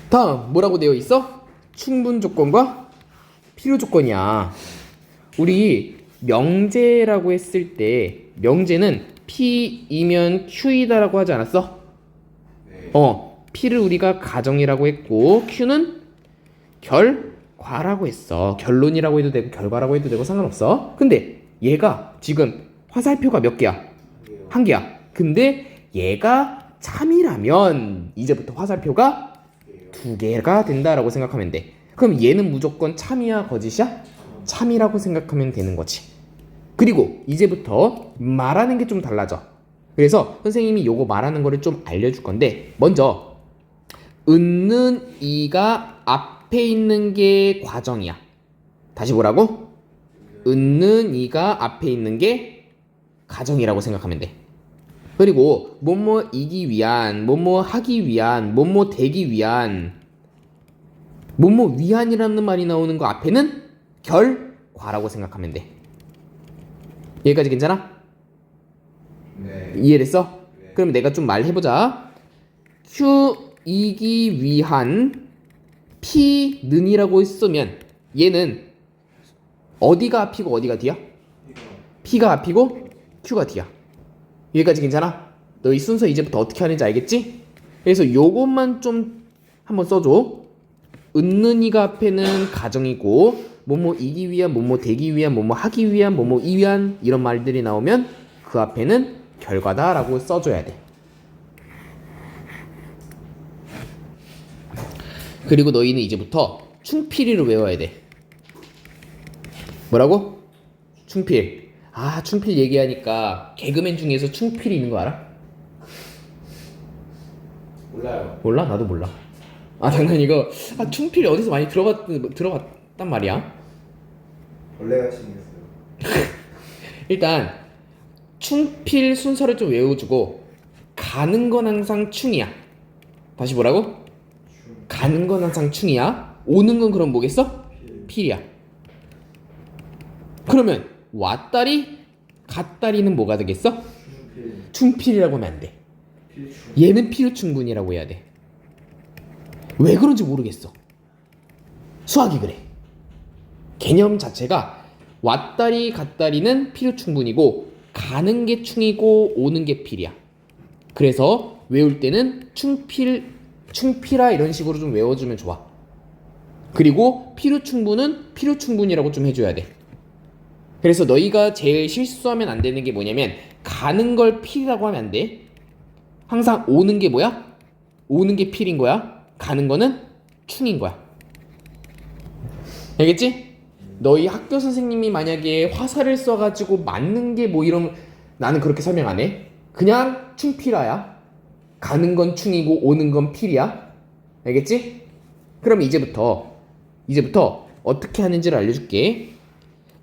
다음 뭐라고 되어 있어? 충분 조건과 필요 조건이야. 우리 명제라고 했을 때 명제는 P이면 Q이다라고 하지 않았어? 네. P를 우리가 가정이라고 했고 Q는 결과라고 했어. 결론이라고 해도 되고 결과라고 해도 되고 상관없어. 근데 얘가 지금 화살표가 몇 개야? 한 개야. 근데 얘가 참이라면 이제부터 화살표가 두 개가 된다라고 생각하면 돼. 그럼 얘는 무조건 참이야 거짓이야? 참이라고 생각하면 되는 거지. 그리고 이제부터 말하는 게 좀 달라져. 그래서 선생님이 요거 말하는 거를 좀 알려줄 건데, 먼저 은는 이가 앞에 있는 게 과정이야. 다시 뭐라고? 은는 이가 앞에 있는 게 가정이라고 생각하면 돼. 그리고 뭐뭐 이기 위한, 뭐뭐 하기 위한, 뭐뭐 되기 위한, 뭐뭐 위한이라는 말이 나오는 거 앞에는 결과라고 생각하면 돼. 여기까지 괜찮아? 네. 이해됐어? 네. 그럼 내가 좀 말해보자. Q 이기 위한 P는이라고 쓰면 얘는 어디가 앞이고 어디가 뒤야? P가 앞이고 Q가 뒤야. 여기까지 괜찮아? 너 이 순서 이제부터 어떻게 하는지 알겠지? 그래서 요것만 좀 한번 써줘. 은는이가 앞에는 가정이고 뭐뭐 이기 위한, 뭐뭐 되기 위한, 뭐뭐 하기 위한, 뭐뭐 이 위한 이런 말들이 나오면 그 앞에는 결과다라고 써줘야 돼. 그리고 너희는 이제부터 충필이를 외워야 돼. 뭐라고? 충필. 아, 충필 얘기하니까 개그맨 중에서 충필이 있는 거 알아? 몰라요. 몰라? 나도 몰라. 아, 장난이고. 아, 충필이 어디서 많이 들어봤단 말이야. 벌레같이 생겼어요. 일단 충필 순서를 좀 외워주고, 가는 건 항상 충이야. 다시 뭐라고? 가는 건 항상 충이야. 오는 건 그럼 뭐겠어? 필이야. 그러면 왔다리 갔다리는 뭐가 되겠어? 충필이라고 하면 안 돼. 얘는 필요충분이라고 해야 돼. 왜 그런지 모르겠어. 수학이 그래. 개념 자체가 왔다리 갔다리는 필요충분이고 가는 게 충이고 오는 게 필이야. 그래서 외울 때는 충필아 이런 식으로 좀 외워주면 좋아. 그리고 필요충분은 필요충분이라고 좀 해줘야 돼. 그래서 너희가 제일 실수하면 안 되는 게 뭐냐면 가는 걸 필이라고 하면 안 돼. 항상 오는 게 뭐야? 오는 게 필인 거야. 가는 거는 충인 거야. 알겠지? 너희 학교 선생님이 만약에 화살을 써가지고 맞는 게 뭐 이러면 나는 그렇게 설명 안 해. 그냥 충필아야. 가는 건 충이고 오는 건 필이야. 알겠지? 그럼 이제부터 어떻게 하는지를 알려줄게.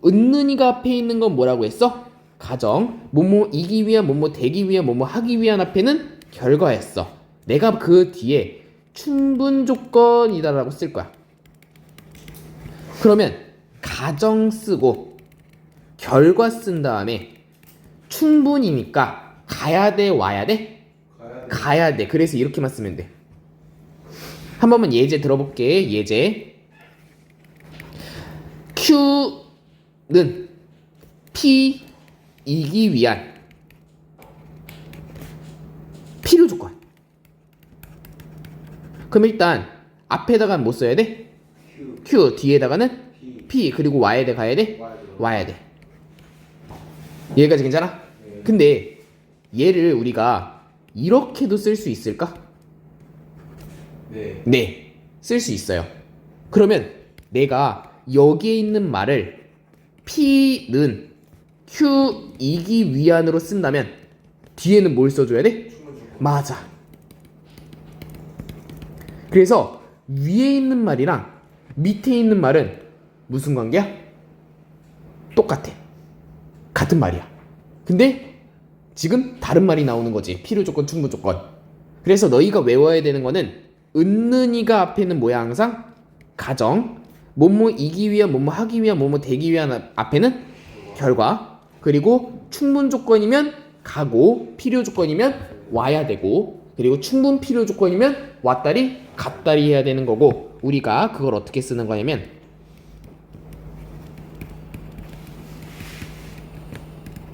은는이가 앞에 있는 건 뭐라고 했어? 가정. 뭐뭐 이기 위한, 뭐뭐 되기 위한, 뭐뭐 하기 위한 앞에는 결과였어. 내가 그 뒤에 충분 조건이다라고 쓸 거야. 그러면 가정 쓰고 결과 쓴 다음에 충분이니까 가야 돼, 와야 돼? 가야 돼. 그래서 이렇게만 쓰면 돼. 한 번만 예제 들어볼게. 예제. Q는 P 이기 위한 필요 조건. 그럼 일단 앞에다가는 뭐 써야 돼? Q 뒤에다가는 P 그리고 와야 돼, 가야 돼? 와야 돼. 여기까지 괜찮아? 근데 얘를 우리가 이렇게도 쓸 수 있을까? 네, 쓸 수 있어요. 그러면 내가 여기에 있는 말을 P는 Q 이기 위한으로 쓴다면 뒤에는 뭘 써줘야 돼? 맞아. 그래서 위에 있는 말이랑 밑에 있는 말은 무슨 관계야? 똑같아. 같은 말이야. 근데 지금 다른 말이 나오는 거지. 필요 조건, 충분 조건. 그래서 너희가 외워야 되는 거는 은는이가 앞에는 뭐야 항상? 가정. 뭐뭐 이기 위한, 뭐뭐 하기 위한, 뭐뭐 되기 위한 앞에는 결과. 그리고 충분 조건이면 가고 필요 조건이면 와야 되고 그리고 충분 필요 조건이면 왔다리 갔다리 해야 되는 거고 우리가 그걸 어떻게 쓰는 거냐면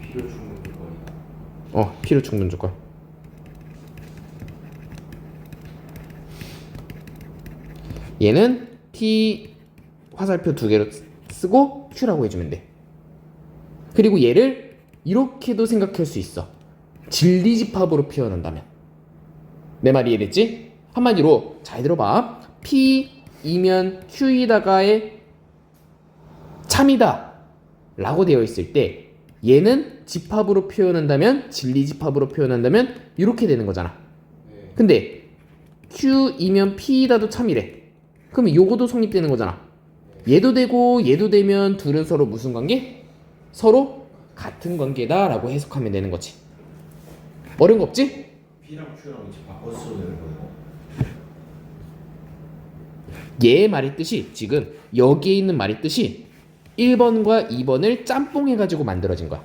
필요 충분 조건이다. 필요 충분 조건. 얘는 P 화살표 두 개로 쓰고 Q라고 해주면 돼. 그리고 얘를 이렇게도 생각할 수 있어. 진리집합으로 표현한다면. 내 말이 이해됐지? 한마디로 잘 들어봐. P이면 Q이다가의 참이다 라고 되어 있을 때 얘는 집합으로 표현한다면 진리집합으로 표현한다면 이렇게 되는 거잖아. 네. 근데 Q이면 P이다도 참이래. 그러면 요거도 성립되는 거잖아. 얘도 되고 얘도 되면 둘은 서로 무슨 관계? 서로 같은 관계다 라고 해석하면 되는 거지. 어려운 거 없지? P랑 Q랑 이제 바꿔 써도 되는 거예요. 얘의 말했듯이 지금 여기에 있는 말했듯이 1번과 2번을 짬뽕해가지고 만들어진 거야.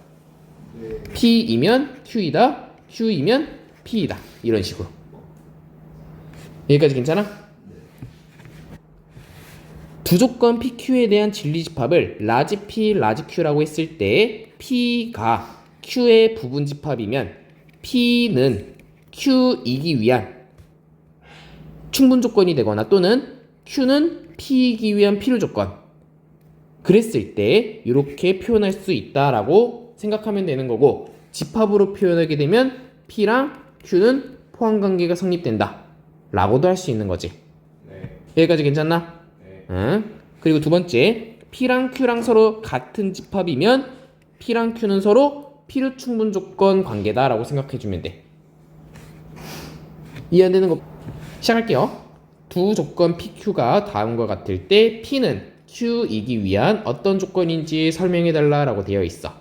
네. P이면 Q이다, Q이면 P이다 이런 식으로. 여기까지 괜찮아? 두 조건 PQ에 대한 진리집합을 라지 P, 라지 Q라고 했을 때 P가 Q의 부분집합이면 P는 Q이기 위한 충분 조건이 되거나 또는 Q는 P이기 위한 필요 조건. 그랬을 때 이렇게 표현할 수 있다라고 생각하면 되는 거고 집합으로 표현하게 되면 P랑 Q는 포함관계가 성립된다 라고도 할 수 있는 거지. 네. 여기까지 괜찮나? 네. 응? 그리고 두 번째 P랑 Q랑 서로 같은 집합이면 P랑 Q는 서로 필요 충분 조건 관계다라고 생각해주면 돼. 이해 안 되는 거 시작할게요. 두 조건 PQ가 다음과 같을 때 P는 Q이기 위한 어떤 조건인지 설명해달라라고 되어 있어.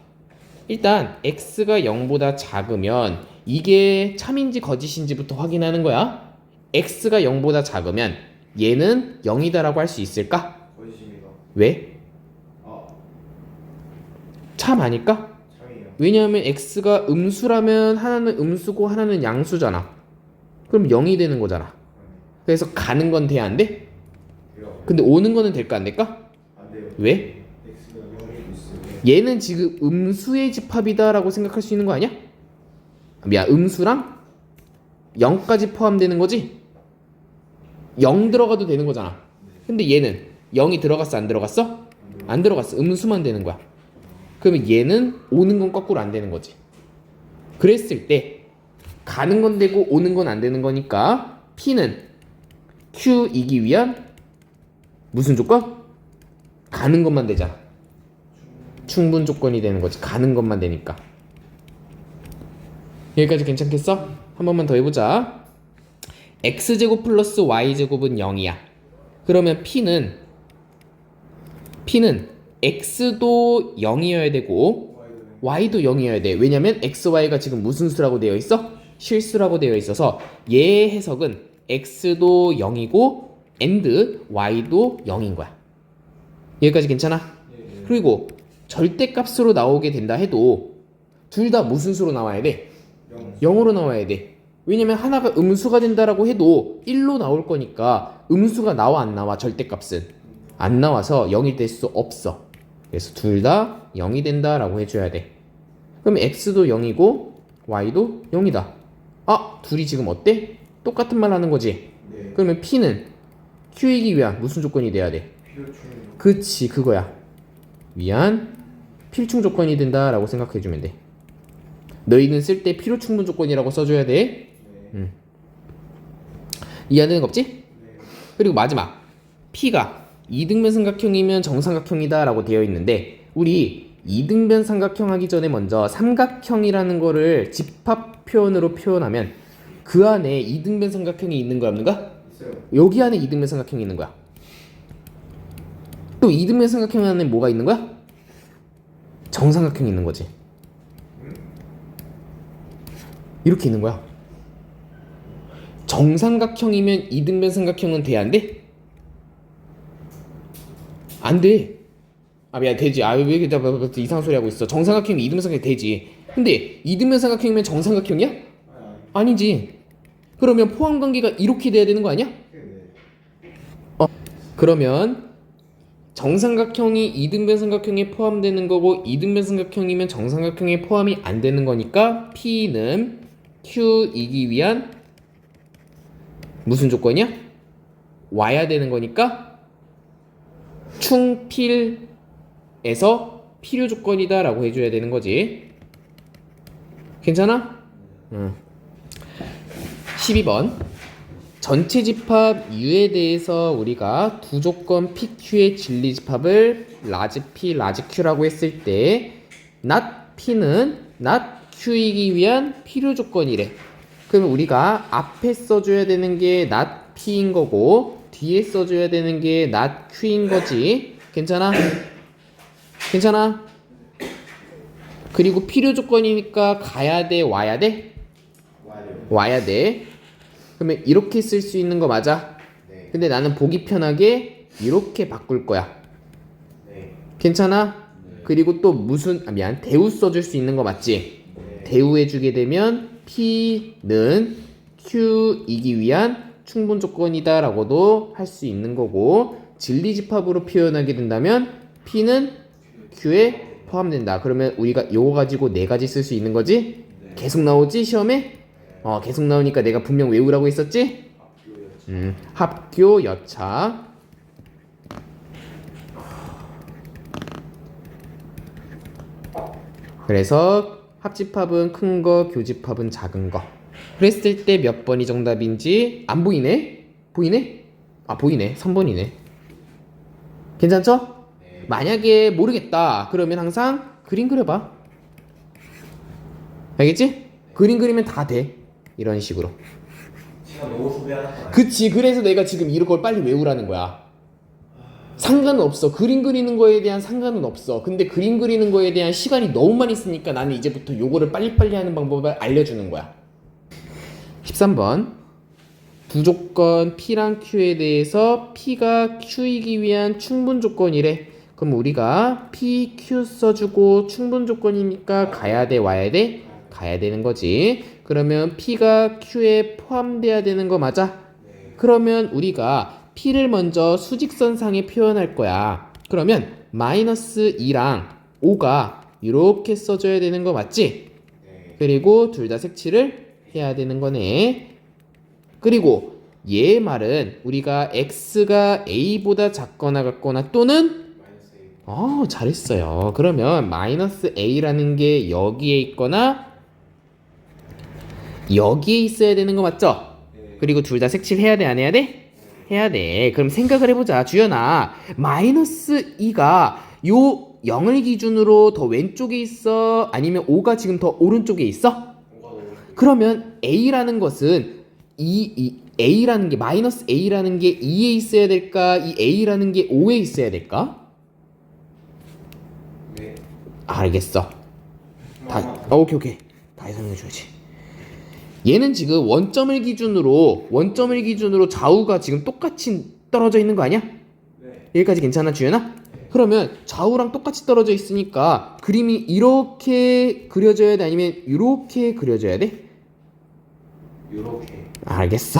일단 X가 0보다 작으면 이게 참인지 거짓인지부터 확인하는 거야. X가 0보다 작으면 얘는 0이다라고 할 수 있을까? 거짓입니다. 왜? 아, 참 아닐까? 참이에요. 왜냐하면 X가 음수라면 하나는 음수고 하나는 양수잖아. 그럼 0이 되는 거잖아. 그래서 가는 건 돼야 안 돼? 돼요. 근데 오는 거는 될까 안 될까? 안 돼요. 왜? X가 0이 있으면 얘는 지금 음수의 집합이다라고 생각할 수 있는 거 아니야? 미안, 음수랑 0까지 포함되는 거지? 0 들어가도 되는 거잖아. 근데 얘는 0이 들어갔어 안 들어갔어? 안 들어갔어. 음수만 되는 거야. 그러면 얘는 오는 건 거꾸로 안 되는 거지. 그랬을 때 가는 건 되고 오는 건 안 되는 거니까 P는 Q이기 위한 무슨 조건? 가는 것만 되잖아. 충분 조건이 되는 거지. 가는 것만 되니까. 여기까지 괜찮겠어? 한 번만 더 해보자. x제곱 플러스 y제곱은 0이야. 그러면 P는 x도 0이어야 되고 y도 0이어야 돼. 왜냐면 x, y가 지금 무슨 수라고 되어 있어? 실수라고 되어 있어서 얘의 해석은 x도 0이고 and y도 0인 거야. 여기까지 괜찮아? 예. 그리고 절대값으로 나오게 된다 해도 둘 다 무슨 수로 나와야 돼? 0으로 나와야 돼. 왜냐면 하나가 음수가 된다라고 해도 1로 나올 거니까 음수가 나와 안 나와? 절대값은 안 나와서 0이 될 수 없어. 그래서 둘 다 0이 된다라고 해줘야 돼. 그럼 x도 0이고 y도 0이다. 아, 둘이 지금 어때? 똑같은 말 하는 거지. 네. 그러면 P는 Q이기 위한 무슨 조건이 돼야 돼? 필요 충분. 그치, 그거야. 위한 필충 조건이 된다라고 생각해주면 돼. 너희는 쓸 때 필요 충분 조건이라고 써줘야 돼. 네. 이해 안 되는 거 없지? 네. 그리고 마지막 P가 이등변 삼각형이면 정삼각형이다 라고 되어 있는데 우리 이등변 삼각형 하기 전에 먼저 삼각형이라는 거를 집합 표현으로 표현하면 그 안에 이등변 삼각형이 있는 거야 없는 거야? 있어요. 여기 안에 이등변 삼각형이 있는 거야. 또 이등변 삼각형 안에 뭐가 있는 거야? 정삼각형이 있는 거지. 이렇게 있는 거야. 정삼각형이면 이등변 삼각형은 돼? 안 돼? 안 돼. 아 미안, 되지. 아 왜 이렇게 이상한 소리 하고 있어. 정삼각형이면 이등변 삼각형이 되지. 근데 이등변 삼각형이면 정삼각형이야? 아니. 아니지. 그러면 포함 관계가 이렇게 돼야 되는 거 아니야? 그러면 정삼각형이 이등변 삼각형에 포함되는 거고 이등변 삼각형이면 정삼각형에 포함이 안 되는 거니까 P는 Q이기 위한 무슨 조건이야? 와야 되는 거니까 충필에서 필요 조건이다 라고 해줘야 되는 거지. 괜찮아? 12번 전체 집합 U에 대해서 우리가 두 조건 PQ의 진리 집합을 라지 P, 라지 Q라고 했을 때 not P는 not Q이기 위한 필요 조건이래. 그러면 우리가 앞에 써줘야 되는 게 not P인 거고 뒤에 써줘야 되는 게 not Q인 거지. 괜찮아? 괜찮아? 그리고 필요 조건이니까 가야 돼, 와야 돼? 와야 돼. 그러면 이렇게 쓸 수 있는 거 맞아? 네. 근데 나는 보기 편하게 이렇게 바꿀 거야. 네. 괜찮아? 네. 그리고 또 무슨 미안 대우 써줄 수 있는 거 맞지? 네. 대우해주게 되면 P는 Q이기 위한 충분 조건이다 라고도 할 수 있는 거고 진리집합으로 표현하게 된다면 P는 Q에 포함된다. 그러면 우리가 요거 가지고 네 가지 쓸 수 있는 거지? 네. 계속 나오지 시험에? 계속 나오니까 내가 분명 외우라고 했었지? 합교 여차. 그래서 합집합은 큰 거, 교집합은 작은 거. 그랬을 때 몇 번이 정답인지 안 보이네? 보이네? 아 보이네. 3번이네. 괜찮죠? 네. 만약에 모르겠다 그러면 항상 그림 그려봐. 알겠지? 그림 그리면 다 돼. 이런 식으로. 제가 너무 소비하는 거 아니에요? 그치. 그래서 내가 지금 이런 걸 빨리 외우라는 거야. 상관은 없어. 그림 그리는 거에 대한 상관은 없어. 근데 그림 그리는 거에 대한 시간이 너무 많이 쓰니까 나는 이제부터 요거를 빨리빨리 하는 방법을 알려주는 거야. 13번 부조건 P랑 Q에 대해서 P가 Q이기 위한 충분 조건이래. 그럼 우리가 P, Q 써주고 충분 조건이니까 가야 돼, 와야 돼? 가야 되는 거지. 그러면 P가 Q에 포함돼야 되는 거 맞아? 네. 그러면 우리가 P를 먼저 수직선상에 표현할 거야. 그러면 마이너스 2랑 5가 이렇게 써줘야 되는 거 맞지? 네. 그리고 둘 다 색칠을 해야 되는 거네. 그리고 얘의 말은 우리가 x가 a보다 작거나 같거나 또는 마이너스 A. 잘했어요. 그러면 마이너스 a라는 게 여기에 있거나 여기에 있어야 되는 거 맞죠? 네. 그리고 둘 다 색칠해야 돼, 안 해야 돼? 해야 돼. 그럼 생각을 해보자. 주연아, 마이너스 2가 요 0을 기준으로 더 왼쪽에 있어? 아니면 5가 지금 더 오른쪽에 있어? 그러면 a라는 것은 a라는 게 마이너스 a라는 게 2에 있어야 될까? 이 a라는 게 5에 있어야 될까? 네. 알겠어. 오케이. 다 설명해 줘야지. 얘는 지금 원점을 기준으로 좌우가 지금 똑같이 떨어져 있는 거 아니야? 네. 여기까지 괜찮아, 주연아? 그러면 좌우랑 똑같이 떨어져 있으니까 그림이 이렇게 그려져야 돼, 아니면 이렇게 그려져야 돼? 요렇게. 알겠어.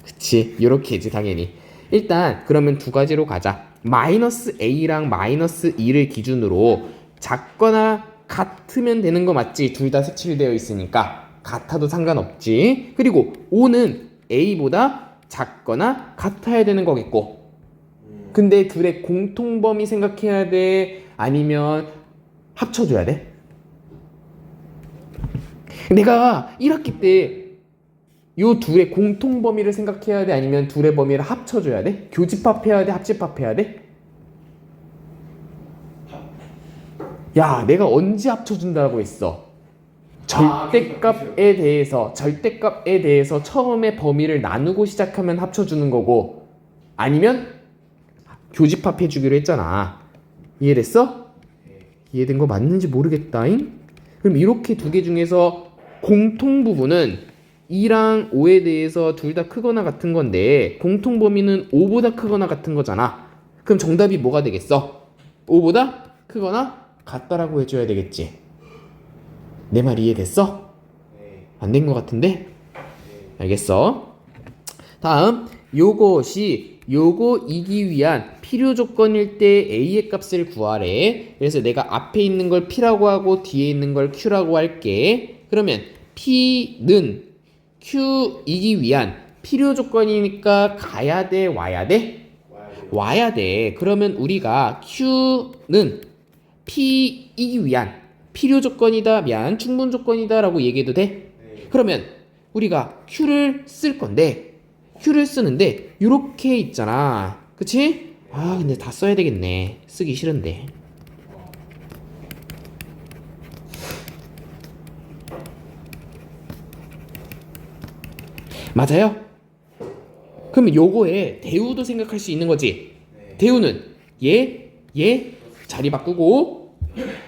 그치, 이렇게지 당연히. 일단 그러면 두 가지로 가자. 마이너스 a랑 마이너스 2를 기준으로 작거나 같으면 되는 거 맞지? 둘 다 색칠되어 있으니까 같아도 상관없지. 그리고 5는 a보다 작거나 같아야 되는 거겠고, 근데 둘의 공통범위 생각해야 돼? 아니면 합쳐줘야 돼? 내가 1학기 때 요 둘의 공통범위를 생각해야 돼? 아니면 둘의 범위를 합쳐줘야 돼? 교집합해야 돼? 합집합해야 돼? 야, 내가 언제 합쳐준다고 했어? 절대값에 대해서 처음에 범위를 나누고 시작하면 합쳐주는 거고, 아니면 교집합해 주기로 했잖아. 이해됐어? 이해된 거 맞는지 모르겠다잉? 그럼 이렇게 두 개 중에서 공통 부분은 2랑 5에 대해서 둘 다 크거나 같은 건데 공통 범위는 5보다 크거나 같은 거잖아. 그럼 정답이 뭐가 되겠어? 5보다 크거나 같다라고 해줘야 되겠지. 내 말 이해됐어? 네. 안 된 거 같은데? 네. 알겠어? 다음 요거이기 위한 필요 조건일 때 A의 값을 구하래. 그래서 내가 앞에 있는 걸 P라고 하고 뒤에 있는 걸 Q라고 할게. 그러면 P는 Q이기 위한 필요 조건이니까 가야 돼, 와야 돼? 와야 돼. 그러면 우리가 Q는 P이기 위한 필요 조건이다, 미안, 충분 조건이다 라고 얘기해도 돼? 네. 그러면 우리가 Q를 쓸 건데 Q를 쓰는데 요렇게 있잖아, 그치? 아 근데 다 써야 되겠네. 쓰기 싫은데. 맞아요? 그럼 요거에 대우도 생각할 수 있는 거지. 네. 대우는 얘 자리 바꾸고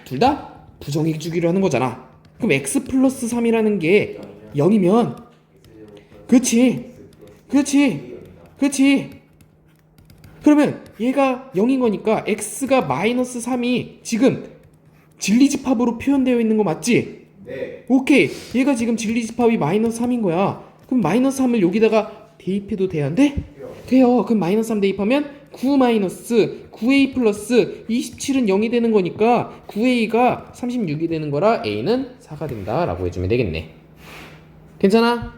둘 다 부정의 주기로 하는 거잖아. 그럼 x 플러스 3이라는 게 0이면 그렇지 그러면 얘가 0인 거니까 x가 마이너스 3이 지금 진리집합으로 표현되어 있는 거 맞지? 네. 오케이, 얘가 지금 진리집합이 마이너스 3인 거야. 그럼 마이너스 3을 여기다가 대입해도 돼야 안 돼? 돼요. 그럼 마이너스 3 대입하면 9 마이너스 9a 플러스 27은 0이 되는 거니까 9a가 36이 되는 거라 a는 4가 된다 라고 해주면 되겠네. 괜찮아?